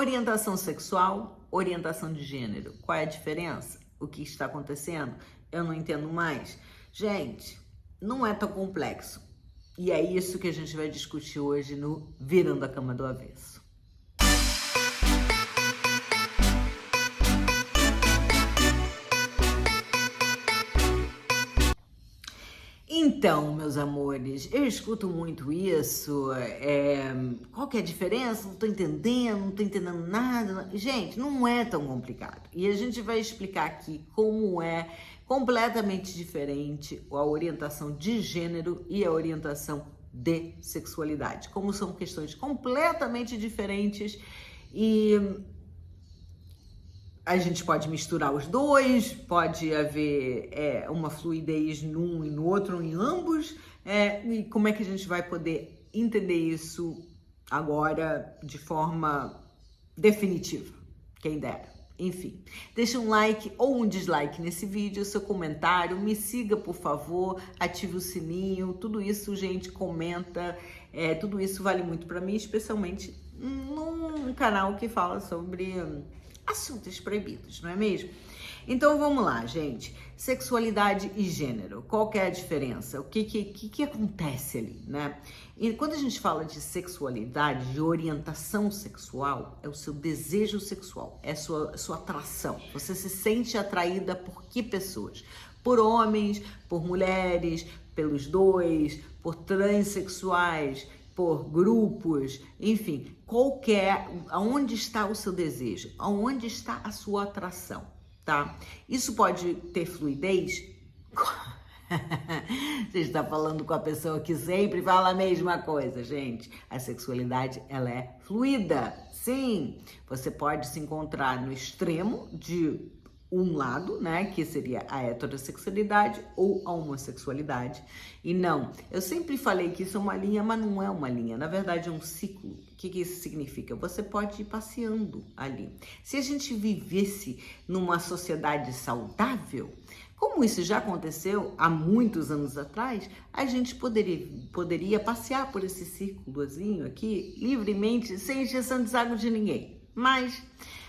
Orientação sexual, orientação de gênero. Qual é a diferença? O que está acontecendo? Eu não entendo mais. Gente, não é tão complexo. E é isso que a gente vai discutir hoje no Virando a Cama do Avesso. Então, meus amores, eu escuto muito isso, qual que é a diferença? Não tô entendendo nada. Gente, não é tão complicado. E a gente vai explicar aqui como é completamente diferente a orientação de gênero e a orientação de sexualidade. Como são questões completamente diferentes e a gente pode misturar os dois, pode haver uma fluidez num e no outro, em ambos. E como é que a gente vai poder entender isso agora de forma definitiva? Quem dera. Enfim, deixa um like ou um dislike nesse vídeo, seu comentário, me siga, por favor, ative o sininho, tudo isso, gente, comenta, tudo isso vale muito para mim, especialmente num canal que fala sobre assuntos proibidos, não é mesmo? Então vamos lá, gente. Sexualidade e gênero, qual que é a diferença? O que acontece ali, né? E quando a gente fala de sexualidade, de orientação sexual, é o seu desejo sexual, é a sua atração. Você se sente atraída por que pessoas? Por homens, por mulheres, pelos dois, por transexuais, por grupos, enfim, aonde está o seu desejo, aonde está a sua atração, tá? Isso pode ter fluidez? Você está falando com a pessoa que sempre fala a mesma coisa, gente. A sexualidade, ela é fluida, sim. Você pode se encontrar no extremo de um lado, né, que seria a heterossexualidade ou a homossexualidade. E não, eu sempre falei que isso é uma linha, mas não é uma linha, na verdade é um ciclo. O que isso significa? Você pode ir passeando ali. Se a gente vivesse numa sociedade saudável, como isso já aconteceu há muitos anos atrás, a gente poderia passear por esse círculozinho aqui livremente, sem injeção de saco de ninguém. Mas,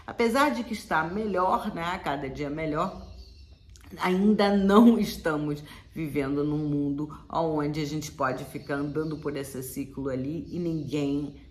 apesar de que está melhor, né, a cada dia melhor, ainda não estamos vivendo num mundo onde a gente pode ficar andando por esse ciclo ali e ninguém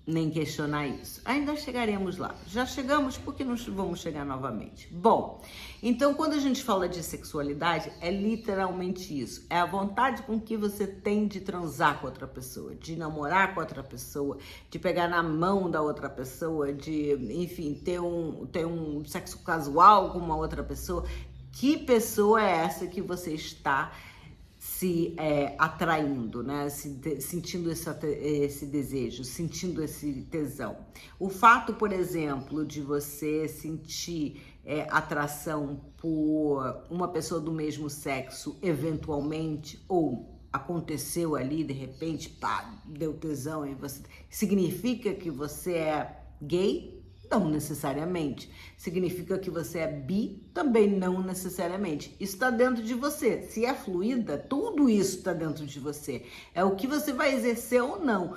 nem questionar isso. Ainda chegaremos lá. Já chegamos, porque não vamos chegar novamente. Bom, então quando a gente fala de sexualidade, é literalmente isso. É a vontade com que você tem de transar com outra pessoa, de namorar com outra pessoa, de pegar na mão da outra pessoa, de, enfim, ter um sexo casual com uma outra pessoa. Que pessoa é essa que você está se atraindo, né? Sentindo esse desejo, sentindo esse tesão. O fato, por exemplo, de você sentir atração por uma pessoa do mesmo sexo, eventualmente, ou aconteceu ali, de repente, pá, deu tesão em você, significa que você é gay? Não necessariamente. Significa que você é bi? Também não necessariamente. Isso está dentro de você. Se é fluida, tudo isso está dentro de você. É o que você vai exercer ou não.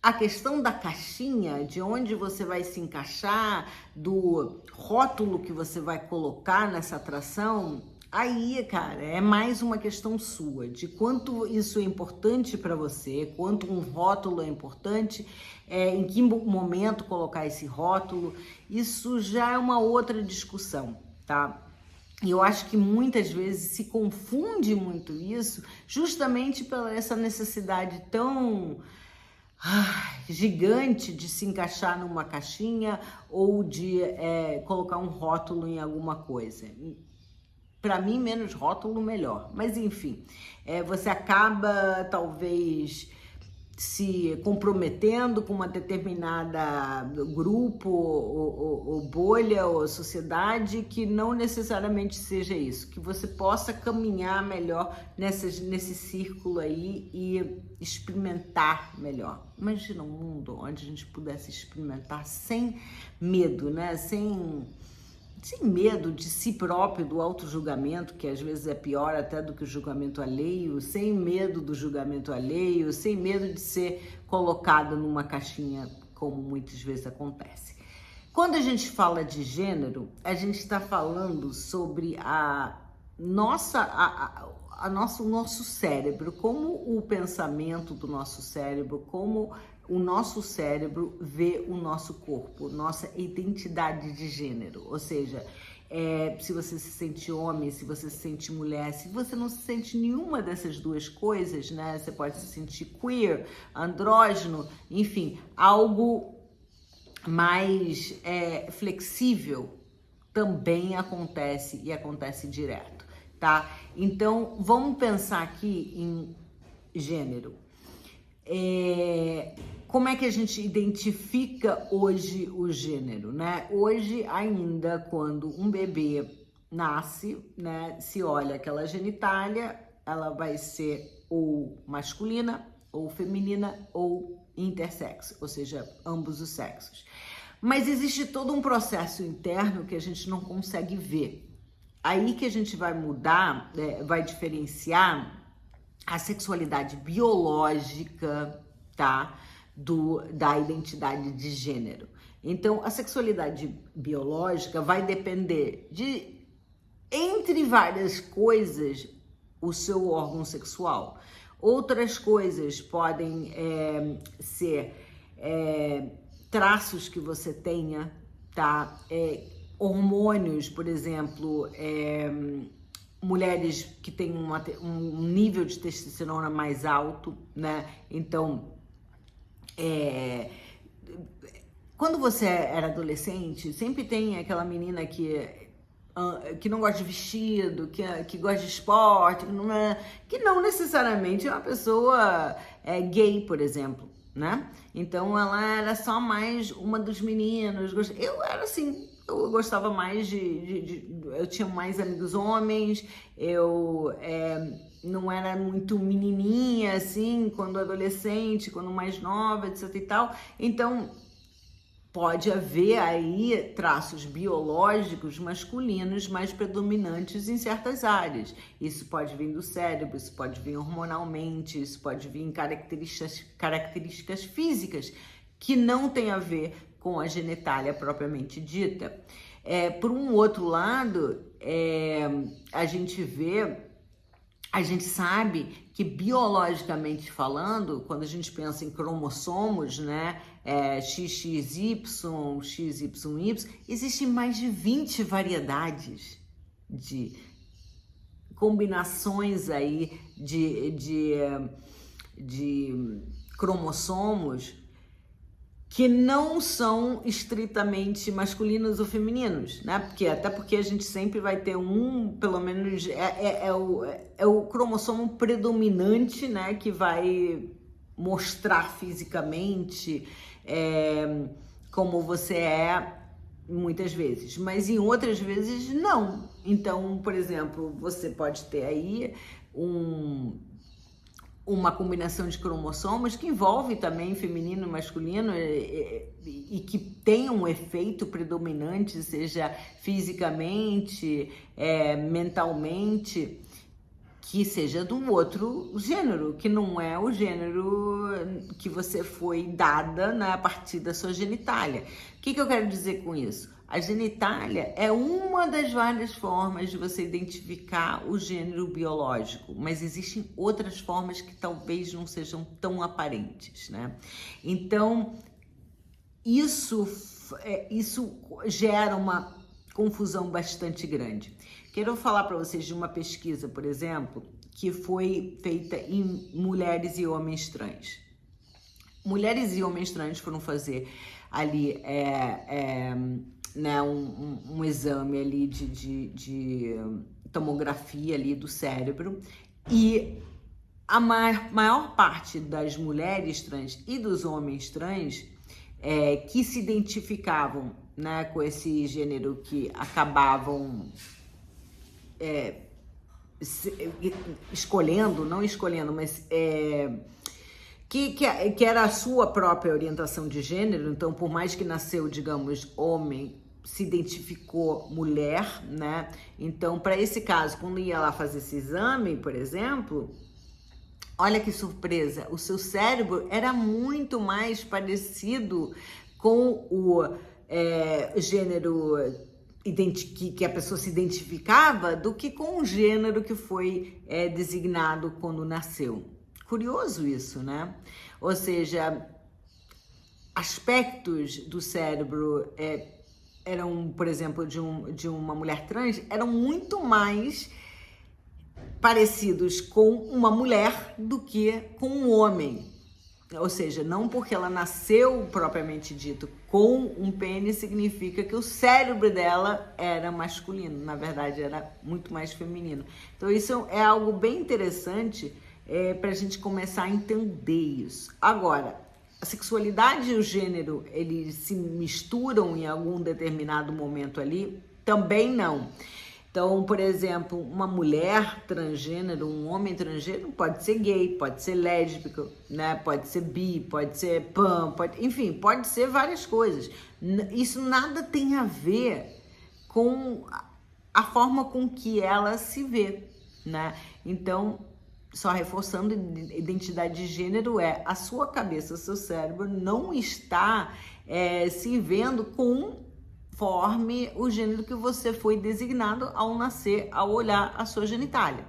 A questão da caixinha, de onde você vai se encaixar, do rótulo que você vai colocar nessa atração, aí, cara, é mais uma questão sua, de quanto isso é importante para você, quanto um rótulo é importante, em que momento colocar esse rótulo, isso já é uma outra discussão, tá? E eu acho que muitas vezes se confunde muito isso, justamente pela essa necessidade tão gigante de se encaixar numa caixinha ou de colocar um rótulo em alguma coisa. Para mim, menos rótulo, melhor. Mas, enfim, você acaba, talvez, se comprometendo com uma determinada grupo ou bolha ou sociedade que não necessariamente seja isso. Que você possa caminhar melhor nesse círculo aí e experimentar melhor. Imagina um mundo onde a gente pudesse experimentar sem medo, né? Sem medo de si próprio, do auto-julgamento, que às vezes é pior até do que o julgamento alheio, sem medo do julgamento alheio, sem medo de ser colocado numa caixinha, como muitas vezes acontece. Quando a gente fala de gênero, a gente está falando sobre o nosso cérebro, como o pensamento do nosso cérebro, como o nosso cérebro vê o nosso corpo, nossa identidade de gênero. Ou seja, se você se sente homem, se você se sente mulher, se você não se sente nenhuma dessas duas coisas, né? Você pode se sentir queer, andrógeno, enfim, algo mais flexível também acontece e acontece direto, tá? Então, vamos pensar aqui em gênero. Como é que a gente identifica hoje o gênero, né? Hoje ainda, quando um bebê nasce, né, se olha aquela genitália, ela vai ser ou masculina, ou feminina, ou intersexo, ou seja, ambos os sexos. Mas existe todo um processo interno que a gente não consegue ver. Aí que a gente vai mudar, vai diferenciar a sexualidade biológica, tá? Da identidade de gênero. Então, a sexualidade biológica vai depender de, entre várias coisas, o seu órgão sexual. Outras coisas podem ser traços que você tenha, tá? Hormônios, por exemplo, mulheres que têm um nível de testosterona mais alto, né? Então, quando você era adolescente, sempre tem aquela menina que não gosta de vestido, que gosta de esporte, que não necessariamente é uma pessoa gay, por exemplo, né? Então, ela era só mais uma dos meninos. Eu era assim, eu gostava mais eu tinha mais amigos homens, eu não era muito menininha, assim, quando adolescente, quando mais nova, etc e tal. Então, pode haver aí traços biológicos masculinos mais predominantes em certas áreas. Isso pode vir do cérebro, isso pode vir hormonalmente, isso pode vir em características físicas que não tem a ver com a genitália propriamente dita. Por um outro lado, a gente sabe que biologicamente falando, quando a gente pensa em cromossomos, né, XXY, XYY, existem mais de 20 variedades de combinações aí de cromossomos que não são estritamente masculinos ou femininos, né? Até porque a gente sempre vai ter pelo menos, o cromossomo predominante, né? Que vai mostrar fisicamente como você é muitas vezes, mas em outras vezes não. Então, por exemplo, você pode ter aí uma combinação de cromossomos que envolve também feminino e masculino e que tem um efeito predominante, seja fisicamente, mentalmente, que seja de um outro gênero, que não é o gênero que você foi dada, né, a partir da sua genitália. O que eu quero dizer com isso? A genitália é uma das várias formas de você identificar o gênero biológico, mas existem outras formas que talvez não sejam tão aparentes, né? Então, isso gera uma confusão bastante grande. Quero falar para vocês de uma pesquisa, por exemplo, que foi feita em mulheres e homens trans. Mulheres e homens trans foram fazer ali né, um exame ali de tomografia ali do cérebro, e a maior parte das mulheres trans e dos homens trans que se identificavam, né, com esse gênero, que acabavam não escolhendo, mas que era a sua própria orientação de gênero. Então, por mais que nasceu, digamos, homem, se identificou mulher, né? Então, para esse caso, quando ia lá fazer esse exame, por exemplo, olha que surpresa, o seu cérebro era muito mais parecido com o gênero que a pessoa se identificava do que com o gênero que foi designado quando nasceu. Curioso isso, né? Ou seja, aspectos do cérebro eram, por exemplo, de uma mulher trans, eram muito mais parecidos com uma mulher do que com um homem. Ou seja, não porque ela nasceu propriamente dito com um pênis significa que o cérebro dela era masculino, na verdade era muito mais feminino. Então isso é algo bem interessante para a gente começar a entender isso. Agora, a sexualidade e o gênero, eles se misturam em algum determinado momento ali? Também não. Então, por exemplo, uma mulher transgênero, um homem transgênero pode ser gay, pode ser lésbico, né? Pode ser bi, pode ser pan, enfim, pode ser várias coisas. Isso nada tem a ver com a forma com que ela se vê, né? Então, só reforçando, identidade de gênero a sua cabeça, seu cérebro não está se vendo conforme o gênero que você foi designado ao nascer, ao olhar a sua genitália.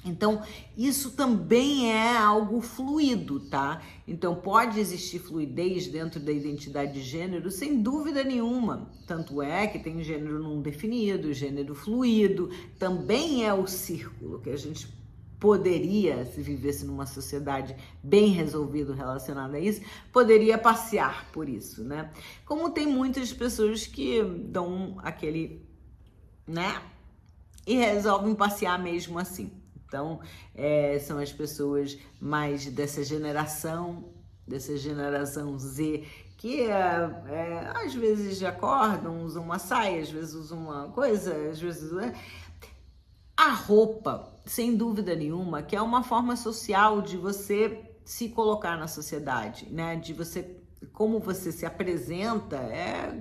Então, isso também é algo fluido, tá? Então, pode existir fluidez dentro da identidade de gênero, sem dúvida nenhuma. Tanto é que tem gênero não definido, gênero fluido, também é o círculo que a gente poderia, se vivesse numa sociedade bem resolvida relacionada a isso, poderia passear por isso, né? Como tem muitas pessoas que dão aquele, né? E resolvem passear mesmo assim. Então, são as pessoas mais dessa geração Z, que às vezes acordam, usam uma saia, às vezes usam uma coisa, às vezes... A roupa, sem dúvida nenhuma, que é uma forma social de você se colocar na sociedade, né? De você, como você se apresenta,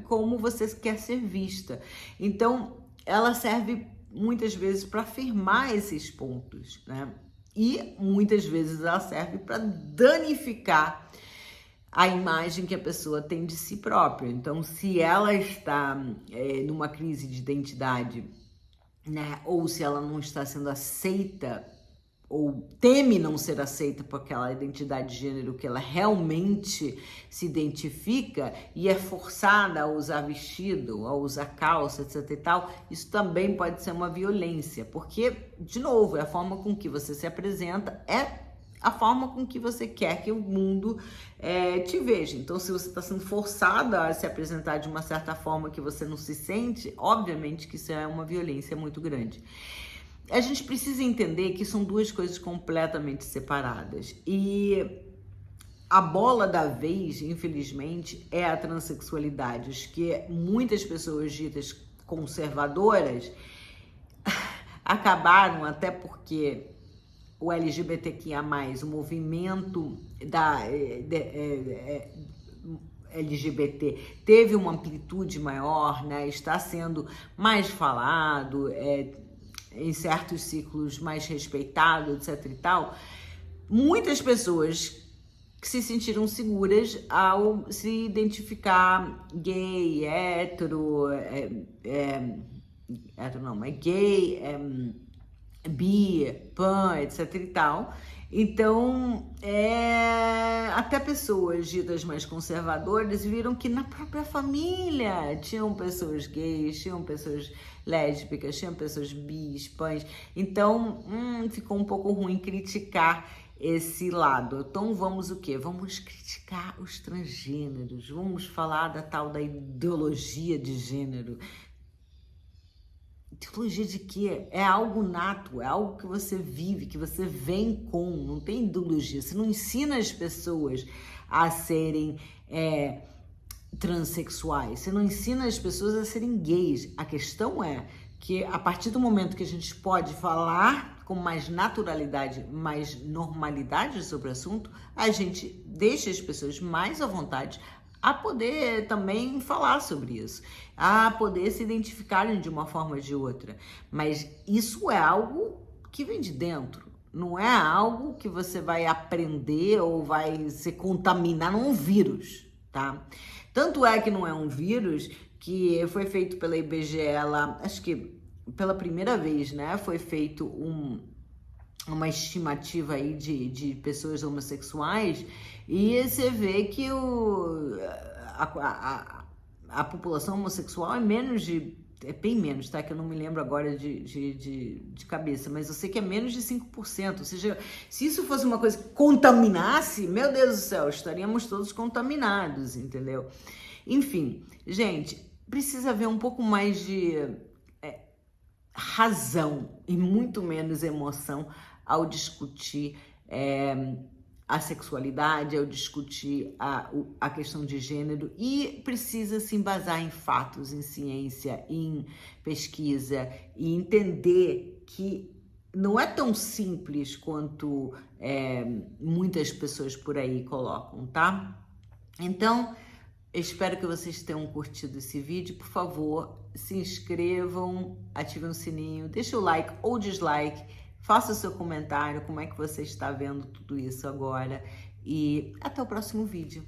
como você quer ser vista. Então, ela serve muitas vezes para afirmar esses pontos, né? E muitas vezes ela serve para danificar a imagem que a pessoa tem de si própria. Então, se ela está numa crise de identidade, né? Ou se ela não está sendo aceita ou teme não ser aceita por aquela identidade de gênero que ela realmente se identifica e é forçada a usar vestido, a usar calça, etc e tal, isso também pode ser uma violência, porque, de novo, é a forma com que você se apresenta, a forma com que você quer que o mundo te veja. Então, se você está sendo forçada a se apresentar de uma certa forma que você não se sente, obviamente que isso é uma violência muito grande. A gente precisa entender que são duas coisas completamente separadas. E a bola da vez, infelizmente, é a transexualidade, que muitas pessoas ditas conservadoras acabaram, até porque o LGBTQIA+, o movimento LGBT teve uma amplitude maior, né? Está sendo mais falado, em certos ciclos mais respeitado, etc e tal. Muitas pessoas que se sentiram seguras ao se identificar gay, hétero, gay, bi, pan, etc e tal. Então, até pessoas ditas mais conservadoras viram que na própria família tinham pessoas gays, tinham pessoas lésbicas, tinham pessoas bis, pães. Então, ficou um pouco ruim criticar esse lado. Então, vamos o quê? Vamos criticar os transgêneros, vamos falar da tal da ideologia de gênero. Ideologia de quê? É algo nato, é algo que você vive, que você vem com, não tem ideologia. Você não ensina as pessoas a serem transexuais, você não ensina as pessoas a serem gays. A questão é que a partir do momento que a gente pode falar com mais naturalidade, mais normalidade sobre o assunto, a gente deixa as pessoas mais à vontade a poder também falar sobre isso, a poder se identificarem de uma forma ou de outra. Mas isso é algo que vem de dentro, não é algo que você vai aprender ou vai se contaminar, não é um vírus, tá? Tanto é que não é um vírus que foi feito pela IBGE lá, acho que pela primeira vez, né? Foi feito uma estimativa aí de pessoas homossexuais e você vê que a população homossexual é bem menos, tá? Que eu não me lembro agora de cabeça, mas eu sei que é menos de 5%. Ou seja, se isso fosse uma coisa que contaminasse, meu Deus do céu, estaríamos todos contaminados, entendeu? Enfim, gente, precisa haver um pouco mais de razão e muito menos emoção ao discutir a sexualidade, ao discutir a questão de gênero, e precisa se embasar em fatos, em ciência, em pesquisa, e entender que não é tão simples quanto muitas pessoas por aí colocam, tá? Então, espero que vocês tenham curtido esse vídeo. Por favor, se inscrevam, ativem o sininho, deixa o like ou dislike, faça o seu comentário, como é que você está vendo tudo isso agora, e até o próximo vídeo.